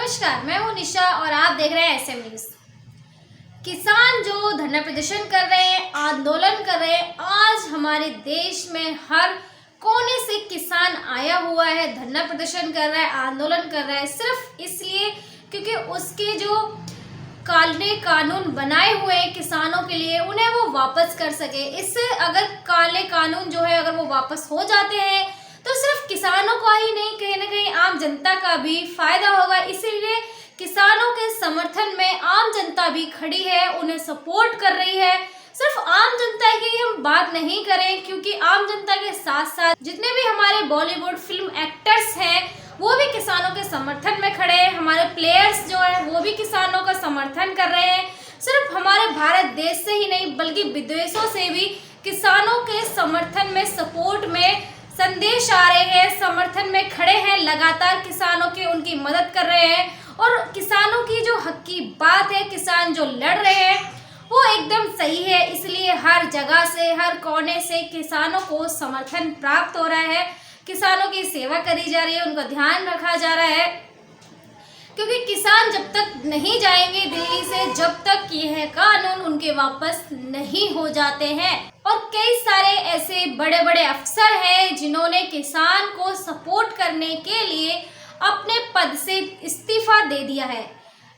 नमस्कार, मैं हूं निशा और आप देख रहे हैं एसएम न्यूज। किसान जो धरना प्रदर्शन कर रहे हैं, आंदोलन कर रहे हैं, आज हमारे देश में हर कोने से किसान आया हुआ है, धरना प्रदर्शन कर रहा है, आंदोलन कर रहा है, सिर्फ इसलिए क्योंकि उसके जो काले कानून बनाए हुए हैं किसानों के लिए उन्हें वो वापस कर सके। इससे अगर काले कानून जो है अगर वो वापस हो जाते हैं तो सिर्फ किसानों का ही नहीं, कहीं ना कहीं आम जनता का भी फायदा होगा। इसीलिए किसानों के समर्थन में आम जनता भी खड़ी है, उन्हें सपोर्ट कर रही है। सिर्फ आम जनता की हम बात नहीं करें, क्योंकि आम जनता के साथ साथ जितने भी हमारे बॉलीवुड फिल्म एक्टर्स हैं वो भी किसानों के समर्थन में खड़े हैं। हमारे प्लेयर्स जो है वो भी किसानों का समर्थन कर रहे हैं। सिर्फ हमारे भारत देश से ही नहीं बल्कि विदेशों से भी किसानों के समर्थन में, सपोर्ट में संदेश आ रहे हैं, समर्थन में खड़े हैं, लगातार किसानों की उनकी मदद कर रहे हैं। और किसानों की जो हक की बात है, किसान जो लड़ रहे हैं वो एकदम सही है। इसलिए हर जगह से, हर कोने से किसानों को समर्थन प्राप्त हो रहा है, किसानों की सेवा करी जा रही है, उनका ध्यान रखा जा रहा है। क्योंकि किसान जब तक नहीं जाएंगे दिल्ली से, जब तक यह कानून उनके वापस नहीं हो जाते हैं। और कई सारे ऐसे बड़े बड़े अफसर हैं जिन्होंने किसान को सपोर्ट करने के लिए अपने पद से इस्तीफा दे दिया है।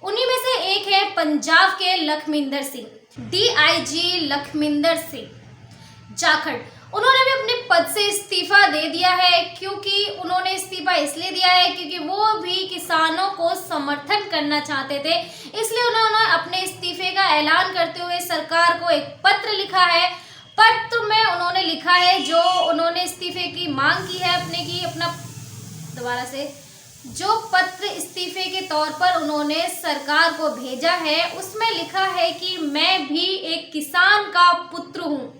उन्हीं में से एक है पंजाब के लखमिंदर सिंह, डीआईजी लखमिंदर सिंह जाखड़। उन्होंने भी अपने पद से इस्तीफा दे दिया है। क्योंकि उन्होंने इस्तीफा इसलिए दिया है क्योंकि वो भी किसानों को समर्थन करना चाहते थे, इसलिए उन्होंने अपने इस्तीफे का ऐलान करते हुए सरकार को एक पत्र लिखा है। पत्र में उन्होंने लिखा है, जो उन्होंने इस्तीफे की मांग की है दोबारा से जो पत्र इस्तीफे के तौर पर उन्होंने सरकार को भेजा है, उसमें लिखा है कि मैं भी एक किसान का पुत्र हूँ,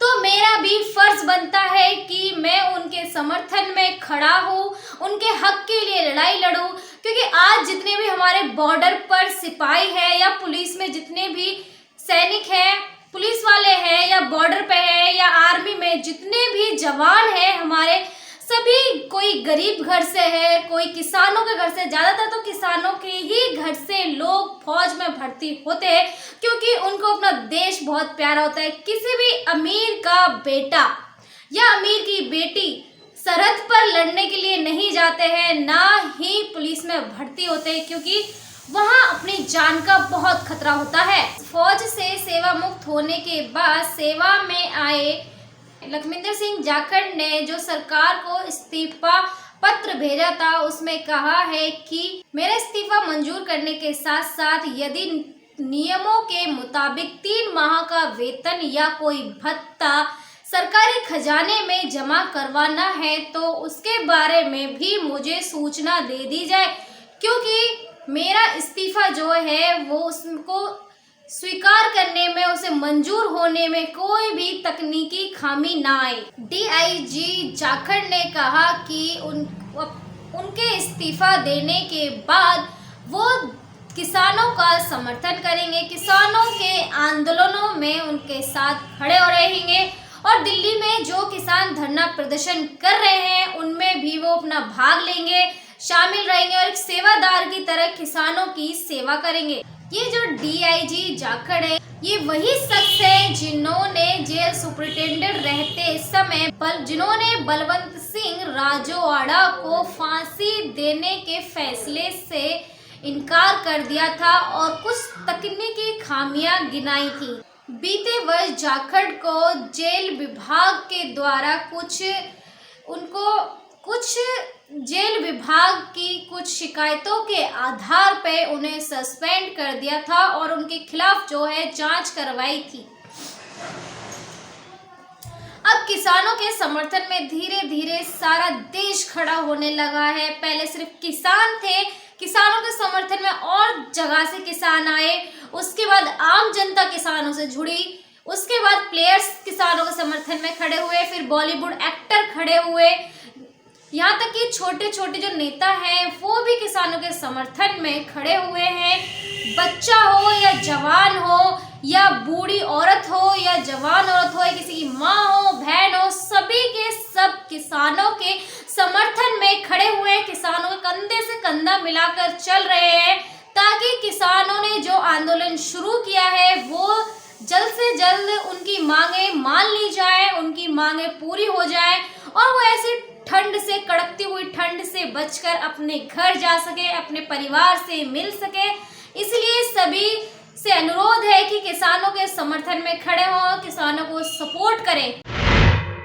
तो मेरा भी फर्ज बनता है कि मैं उनके समर्थन में खड़ा हूँ, उनके हक के लिए लड़ाई लड़ूं। क्योंकि आज जितने भी हमारे बॉर्डर पर सिपाही है या पुलिस में जितने भी सैनिक हैं, पुलिस वाले हैं या बॉर्डर पे हैं या आर्मी में जितने भी जवान हैं हमारे, सभी कोई गरीब घर से है, कोई किसानों के घर से, ज्यादातर तो किसानों के ही घर से लोग फौज में भर्ती होते हैं क्योंकि उनको अपना देश बहुत प्यारा होता है। किसी भी अमीर का बेटा या अमीर की बेटी सरहद पर लड़ने के लिए नहीं जाते हैं, ना ही पुलिस में भर्ती होते हैं, क्योंकि वहां अपनी जान का बहुत खतरा होता है। फौज से सेवा मुक्त होने के बाद सेवा में आए लखमिंदर सिंह जाखड़ ने जो सरकार को इस्तीफा पत्र भेजा था, उसमें कहा है कि मेरा इस्तीफा मंजूर करने के साथ साथ यदि नियमों के मुताबिक 3 माह का वेतन या कोई भत्ता सरकारी खजाने में जमा करवाना है तो उसके बारे में भी मुझे सूचना दे दी जाए, क्योंकि मेरा इस्तीफा जो है वो उसको स्वीकार करने में, उसे मंजूर होने में कोई भी तकनीकी खामी ना आए। डीआईजी जाखड़ ने कहा कि उनके इस्तीफा देने के बाद वो किसानों का समर्थन करेंगे, किसानों के आंदोलनों में उनके साथ खड़े हो रहेंगे और दिल्ली में जो किसान धरना प्रदर्शन कर रहे हैं उनमें भी वो अपना भाग लेंगे, शामिल रहेंगे और एक सेवादार की तरह किसानों की सेवा करेंगे। ये जो डीआईजी जाखड़ है ये वही शख्स है जिन्होंने जेल सुपरिटेंडेंट रहते समय जिन्होंने बलवंत सिंह राजोआड़ा को फांसी देने के फैसले से इनकार कर दिया था और कुछ तकनीकी खामियां गिनाई थी। बीते वर्ष जाखड़ को जेल विभाग के द्वारा जेल विभाग की कुछ शिकायतों के आधार पे उन्हें सस्पेंड कर दिया था और उनके खिलाफ जो है जांच करवाई थी। अब किसानों के समर्थन में धीरे धीरे सारा देश खड़ा होने लगा है। पहले सिर्फ किसान थे, किसानों के समर्थन में और जगह से किसान आए, उसके बाद आम जनता किसानों से जुड़ी, उसके बाद प्लेयर्स किसानों के समर्थन में खड़े हुए, फिर बॉलीवुड एक्टर खड़े हुए, यहाँ तक कि छोटे छोटे जो नेता हैं वो भी किसानों के समर्थन में खड़े हुए हैं। बच्चा हो या जवान हो या बूढ़ी औरत हो या जवान औरत हो या किसी की माँ हो बहन हो, सभी के सब किसानों के समर्थन में खड़े हुए हैं। किसानों के कंधे से कंधा मिलाकर चल रहे हैं ताकि किसानों ने जो आंदोलन शुरू किया है वो जल्द से जल्द उनकी मांगे मान ली जाए, उनकी मांगे पूरी हो जाए और वो ऐसी ठंड से, कड़कती हुई ठंड से बचकर अपने घर जा सके, अपने परिवार से मिल सके। इसलिए सभी से अनुरोध है कि किसानों के समर्थन में खड़े हों, किसानों को सपोर्ट करें।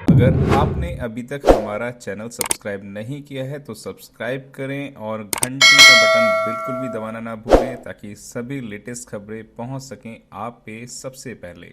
अगर आपने अभी तक हमारा चैनल सब्सक्राइब नहीं किया है तो सब्सक्राइब करें और घंटी का बटन बिल्कुल भी दबाना ना भूलें ताकि सभी लेटेस्ट खबरें पहुंच सकें आप पे सबसे पहले।